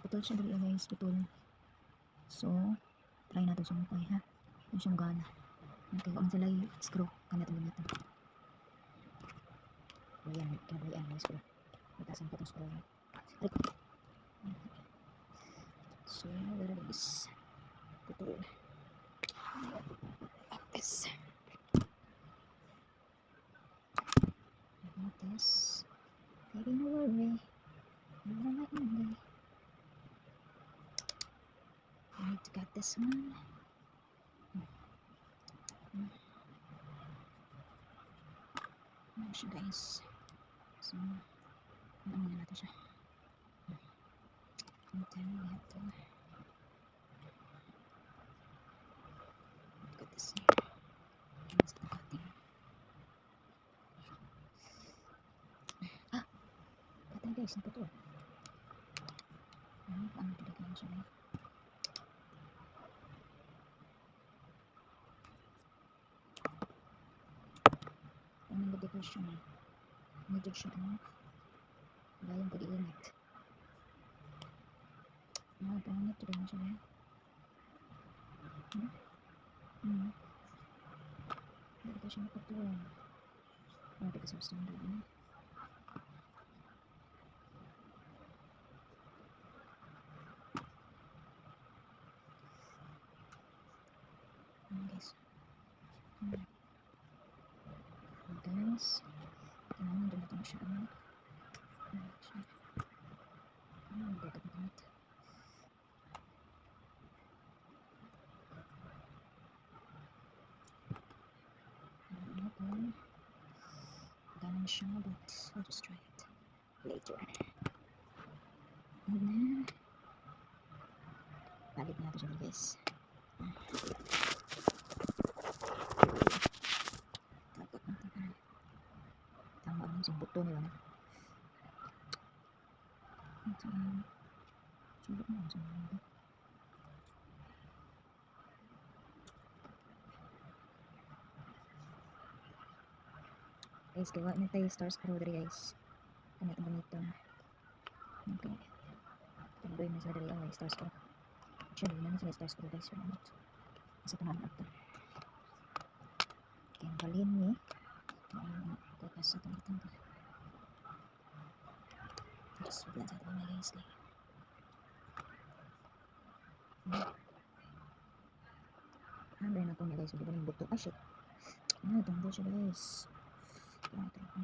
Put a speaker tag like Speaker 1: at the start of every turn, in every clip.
Speaker 1: Putol siya dali guys, putol. So, try natin sumupay ha. Yung siyang gana. Okay, kung sila yung screw, kanat mo natin. Ayan, kinabayan yung screw. Matasan pa itong screw. So, there it is. Putol. This. This. Baby, no worry. I need to cut this one. Siya guys. So, ano na natin siya. And then we have to cut this here. That's the cutting. Cutting guys, naputol. Paano talaga siya guys? Ang nagdagdag siya na. Medyo siya bayan pag-iinit. Pangit talaga siya guys. Hindi ka siya naputol. Hindi ka sa standard na. Guys. Guys. Kailangan doon natin siya. Gagamit. Ganun siya, but I'll just try it later. And then, balik natin siya guys. Tama lang sa buto nila. Sulit mo sa mga. Guys, kaya na tayo star screw dali guys. Kanit ang ganito. Okay. Tuloy na sila dali ang star screw. Actually, na sila star screw guys. Sa panahon ito. Kaya ang balin ni. Kukas sa itong itong. Just wala sa itong guys. Ano rin ako na guys. Hindi ko ng buto. Ah shit. Tumbo siya guys. Ito ko.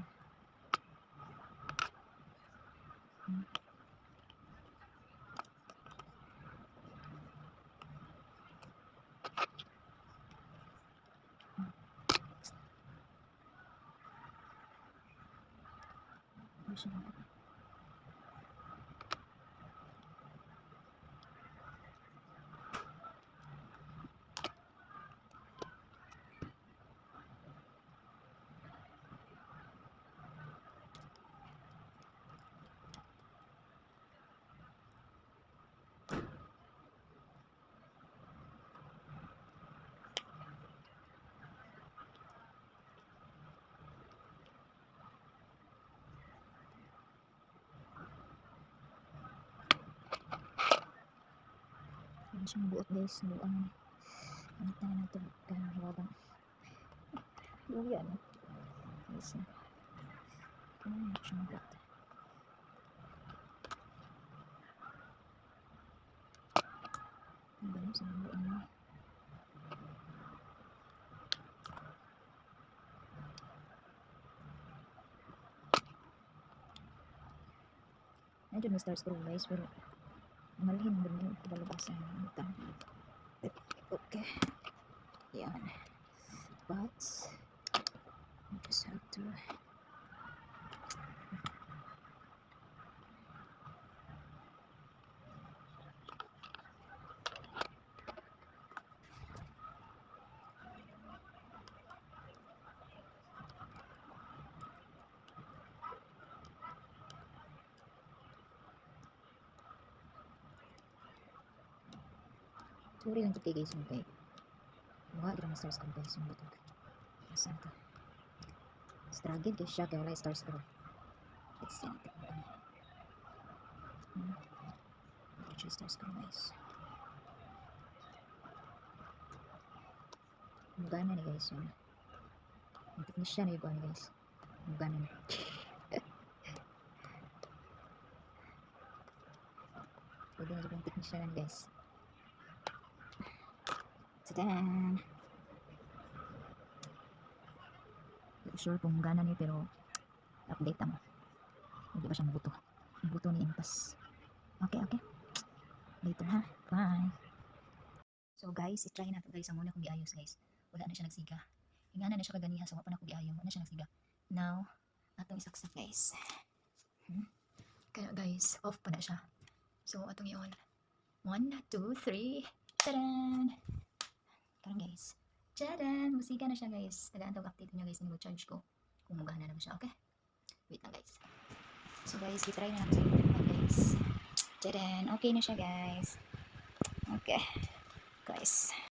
Speaker 1: Siyang buot guys, buang ano tayo natin kahawabang luya no guys, kaya siyang buot ang ganun sa buot na medyo may star screw guys, pero malhin din yung kabalabasan ito. Okay, yan, but you just have to sorry lang kita guys, okay mukha kita mas stars ko guys yung butog asa ito struggle guys siya kaya wala stars ko it's yan siya star screw guys. Mugana ni guys yun. Ang technician na yung guys. Mugana na. Pwede na yung technician guys. Tadan! Hindi ko sure kung gana niya pero update mo. Hindi ba siya mabuto? Mabuto ni impas. Okay. Later ha. Bye. So guys, i-try na to guys. Ang muna kong giayos guys. Wala na siya nagsiga. Ingana na siya kaganiha. So wala pa na kong giayo. Wala na siya nagsiga. Now, atong isaksak guys. Kaya guys, off pa na siya. So atong i-on. 1, 2, 3. Tadan! Karon guys. Tadan! Musiga na siya guys. Tagaan tawag update nyo guys. Hindi charge ko. Kung magana na ba siya. Okay? Wait lang guys. So guys, i-try na natin sa internet guys. Tadan! Okay na siya guys. Okay. Guys.